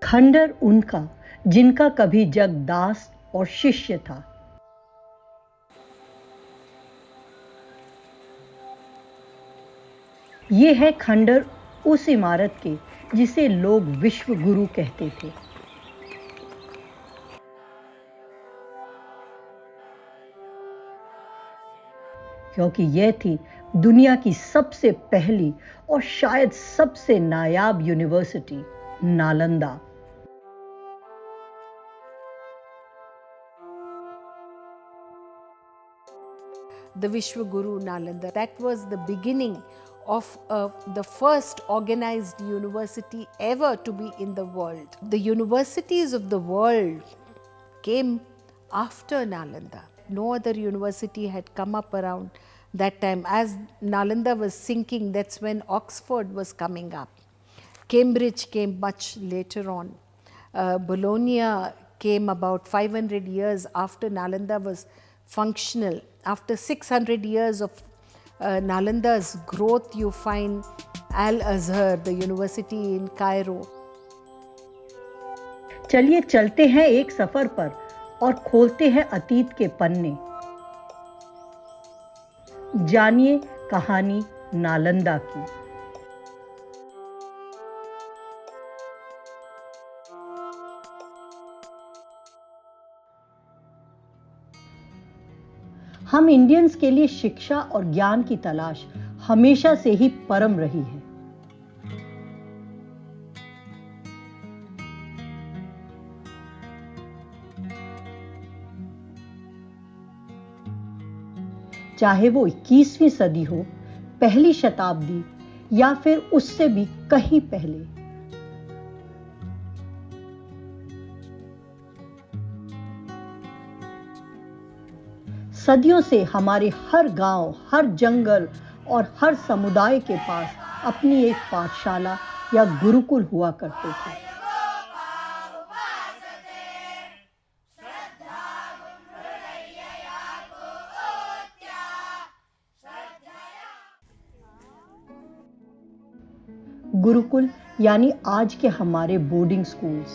खंडर उनका जिनका कभी जग दास और शिष्य था। ये है खंडर उस इमारत के जिसे लोग विश्व गुरु कहते थे। क्योंकि यह थी दुनिया की सबसे पहली और शायद सबसे नायाब university, Nalanda. The Vishwaguru Nalanda. That was the beginning of the first organized university ever to be in the world. The universities of the world came after Nalanda. No other university had come up around that time. As Nalanda was sinking, that's when Oxford was coming up. Cambridge came much later on. Bologna came about 500 years after Nalanda was functional. After 600 years of Nalanda's growth, you find Al-Azhar, the university in Cairo. चलिए चलते हैं एक सफर पर और खोलते हैं अतीत के पन्ने। जानिए कहानी नालंदा की। हम इंडियंस के लिए शिक्षा और ज्ञान की तलाश हमेशा से ही परम रही है। चाहे वो 21वीं सदी हो, पहली शताब्दी या फिर उससे भी कहीं पहले। सदियों से हमारे हर गांव, हर जंगल और हर समुदाय के पास अपनी एक पाठशाला या गुरुकुल हुआ करते थे। गुरुकुल यानी आज के हमारे बोर्डिंग स्कूल्स।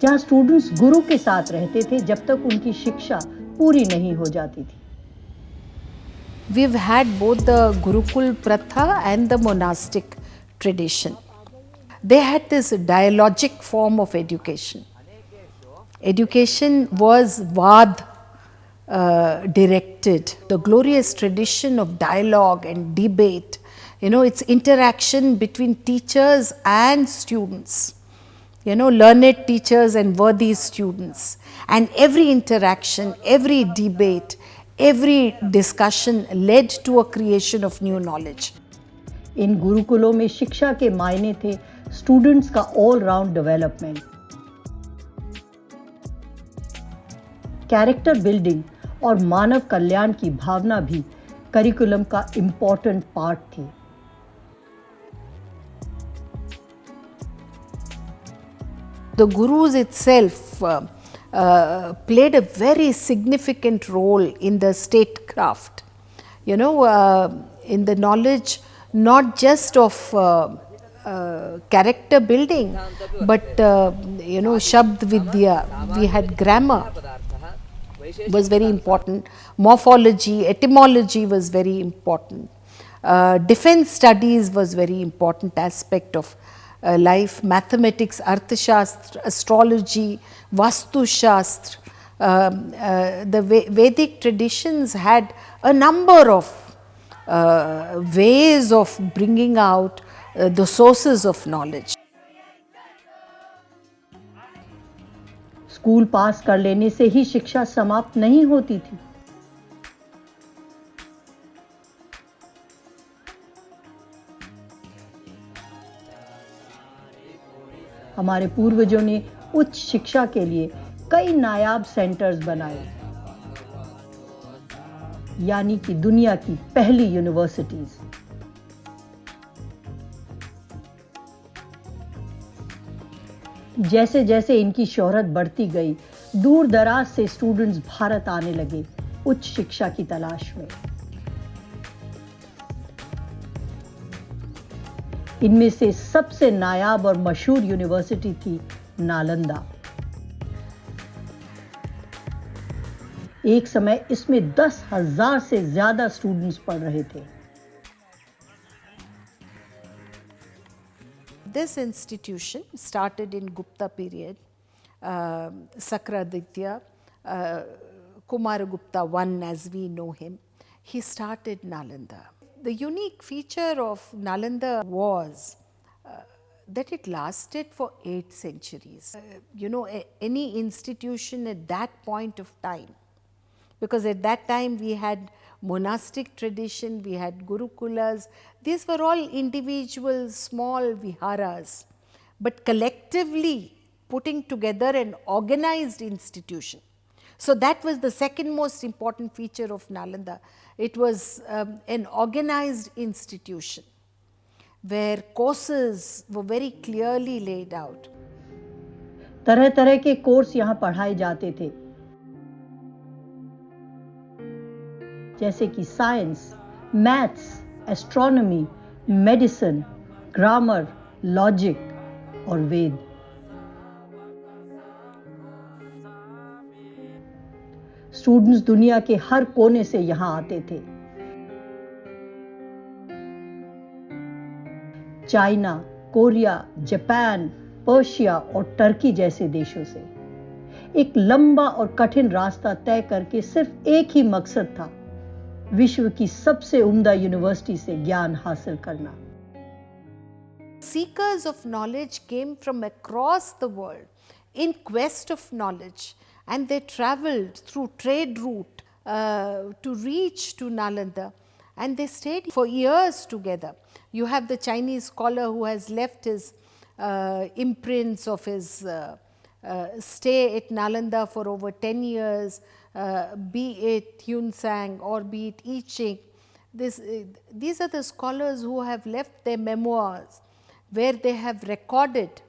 जहां स्टूडेंट्स गुरु के साथ रहते थे जब तक उनकी शिक्षा पूरी नहीं हो जाती थी। We've had both the Gurukul Pratha and the monastic tradition. They had this dialogic form of education. Education was Vad directed, the glorious tradition of dialogue and debate. It's interaction between teachers and students. Learned teachers and worthy students. And every interaction, every debate, every discussion led to a creation of new knowledge. इन गुरुकुलों में शिक्षा के मायने थे students का all round development, character building और मानव कल्याण की भावना भी curriculum का इम्पोर्टेंट पार्ट थी। The gurus itself played a very significant role in the statecraft, in the knowledge not just of character building, but Shabd Vidya. We had grammar was very important, morphology, etymology was very important, defense studies was very important aspect of life, mathematics, Arthashastra, astrology, Vastu Shastra. The Vedic traditions had a number of ways of bringing out the sources of knowledge. School pass कर लेने से ही शिक्षा समाप्त नहीं होती थी। हमारे पूर्वजों ने उच्च शिक्षा के लिए कई नायाब सेंटर्स बनाए, यानी कि दुनिया की पहली यूनिवर्सिटीज। जैसे जैसे इनकी शोहरत बढ़ती गई, दूर दराज से स्टूडेंट्स भारत आने लगे उच्च शिक्षा की तलाश में। इनमें से सबसे नायाब और मशहूर यूनिवर्सिटी थी नालंदा। एक समय इसमें 10,000 से ज्यादा स्टूडेंट्स पढ़ रहे थे। This institution started in Gupta period. Sakraditya, Kumaragupta I as we know him, he started Nalanda. The unique feature of Nalanda was that it lasted for 8 centuries. Any institution at that point of time, because at that time we had monastic tradition, we had gurukulas, these were all individual small viharas, but collectively putting together an organized institution. So that was the second most important feature of Nalanda. It was an organized institution where courses were very clearly laid out. तरह तरह के course यहाँ पढ़ाए जाते थे, जैसे कि science, maths, astronomy, medicine, grammar, logic और वेद। स्टूडेंट्स दुनिया के हर कोने से यहां आते थे। चाइना, कोरिया, जापान, पर्शिया और टर्की जैसे देशों से। एक लंबा और कठिन रास्ता तय करके सिर्फ एक ही मकसद था, विश्व की सबसे उम्दा यूनिवर्सिटी से ज्ञान हासिल करना। Seekers of knowledge came from across the world in quest of knowledge, and they traveled through trade route to reach to Nalanda, and they stayed for years together. You have the Chinese scholar who has left his imprints of his stay at Nalanda for over 10 years, be it Hunsang or be it I Ching. These are the scholars who have left their memoirs where they have recorded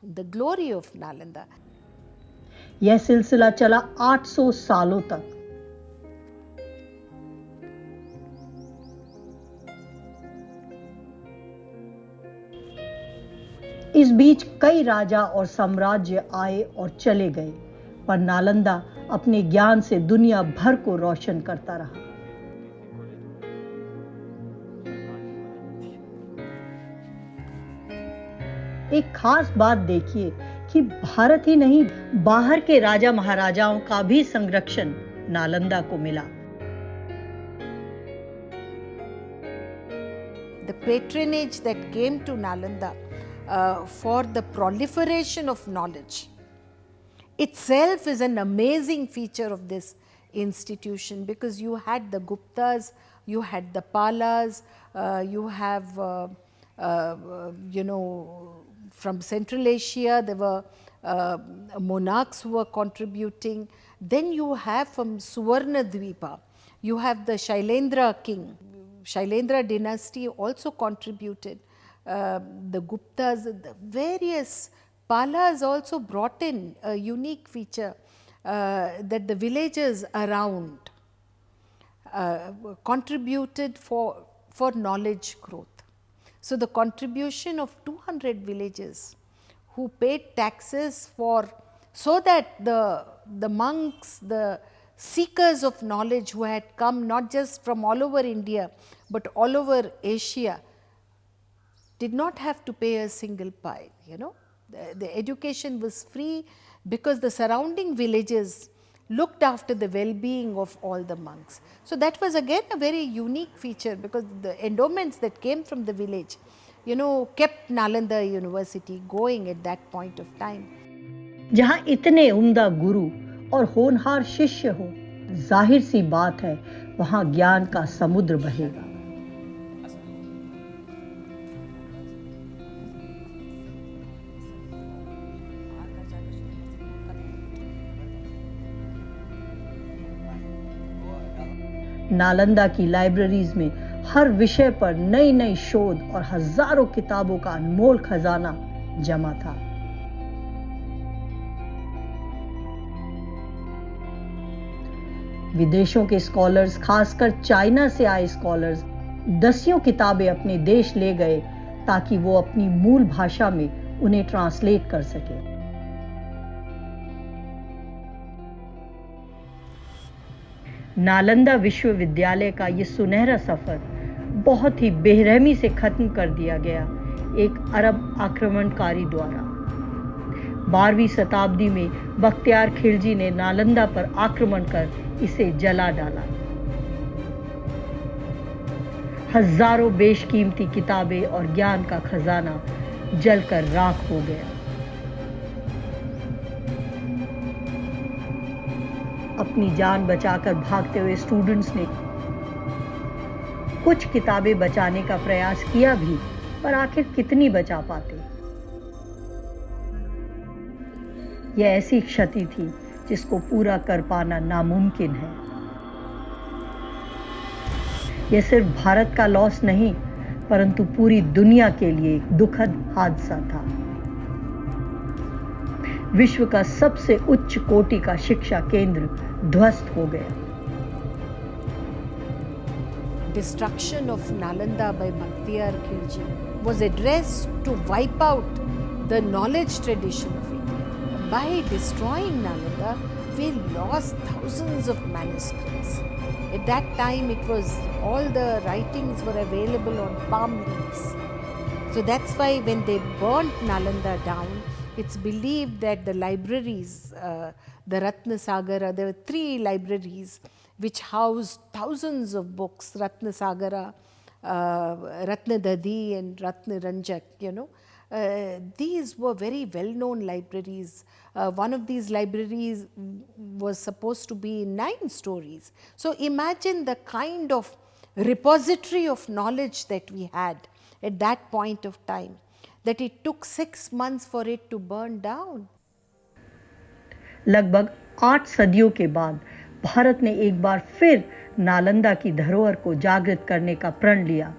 the glory of Nalanda. यह सिलसिला चला 800 सालों तक। इस बीच कई राजा और साम्राज्य आए और चले गए, पर नालंदा अपने ज्ञान से दुनिया भर को रोशन करता रहा। एक खास बात देखिए कि भारत ही नहीं, बाहर के राजा महाराजाओं का भी संरक्षण नालंदा को मिला। The patronage that came to Nalanda for the proliferation of knowledge itself is an amazing feature of this institution, because you had the Guptas, you had the Palas, you have from Central Asia there were monarchs who were contributing. Then you have from Suvarna Dvipa, you have the Shailendra king. Shailendra dynasty also contributed. The Guptas, the various Palas also brought in a unique feature that the villages around contributed for knowledge growth. So the contribution of 200 villages who paid taxes so that the monks, the seekers of knowledge who had come not just from all over India but all over Asia did not have to pay a single pie. The education was free because the surrounding villages looked after the well-being of all the monks. So that was again a very unique feature, because the endowments that came from the village, kept Nalanda University going at that point of time. जहां इतने उम्दा गुरु और होनहार शिष्य हो, जाहिर सी बात है वहां ज्ञान का समुद्र बहेगा। नालंदा की लाइब्रेरीज में हर विषय पर नई नई शोध और हजारों किताबों का अनमोल खजाना जमा था। विदेशों के स्कॉलर्स, खासकर चाइना से आए स्कॉलर्स, दसियों किताबें अपने देश ले गए ताकि वो अपनी मूल भाषा में उन्हें ट्रांसलेट कर सके। नालंदा विश्वविद्यालय का ये सुनहरा सफर बहुत ही बेरहमी से खत्म कर दिया गया एक अरब आक्रमणकारी द्वारा। 12वीं शताब्दी में बख्तियार खिलजी ने नालंदा पर आक्रमण कर इसे जला डाला। हजारों बेशकीमती किताबें और ज्ञान का खजाना जलकर राख हो गया। अपनी जान बचाकर भागते हुए स्टूडेंट्स ने कुछ किताबें बचाने का प्रयास किया भी, पर आखिर कितनी बचा पाते। यह ऐसी क्षति थी जिसको पूरा कर पाना नामुमकिन है। यह सिर्फ भारत का लॉस नहीं, परंतु पूरी दुनिया के लिए एक दुखद हादसा था। विश्व का सबसे उच्च कोटि का शिक्षा केंद्र ध्वस्त हो गया। Destruction of Nalanda by Bakhtiyar Khilji was addressed to wipe out the knowledge tradition of India. By destroying Nalanda, we lost thousands of manuscripts. At that time, it was all the writings were available on palm leaves. So that's why when they burnt Nalanda down, it's believed that the libraries, the Ratnasagara, there were 3 libraries which housed thousands of books, Ratnasagara, Ratnadadi and Ratnaranjak, these were very well-known libraries. One of these libraries was supposed to be 9 stories. So imagine the kind of repository of knowledge that we had at that point of time, that it took 6 months for it to burn down. लगभग 8 सदियों के बाद भारत ने एक बार फिर नालंदा की धरोहर को जागृत करने का प्रण लिया।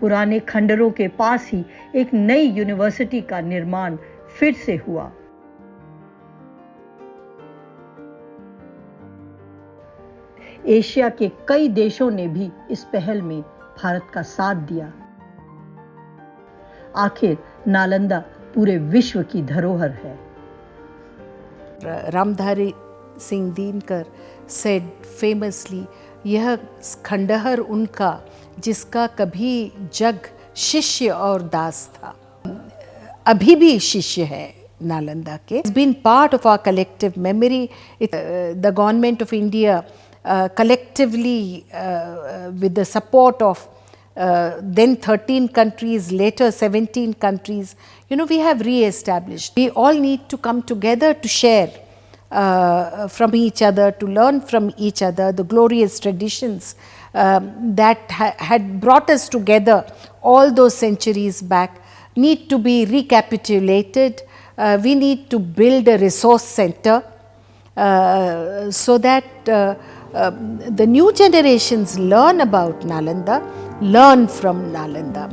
पुराने खंडरों के पास ही एक नई यूनिवर्सिटी का निर्माण फिर से हुआ। एशिया के कई देशों ने भी इस पहल में भारत का साथ दिया। आखिर नालंदा पूरे विश्व की धरोहर है। रामधारी सिंह दिनकर said famously, यह खंडहर उनका जिसका कभी जग शिष्य और दास था, अभी भी शिष्य है नालंदा के। It's been part of our collective memory. The government of India collectively with the support of then 13 countries, later 17 countries, we have re-established. We all need to come together to share from each other, to learn from each other the glorious traditions that had brought us together all those centuries back, need to be recapitulated. We need to build a resource center so that the new generations learn about Nalanda, learn from Nalanda.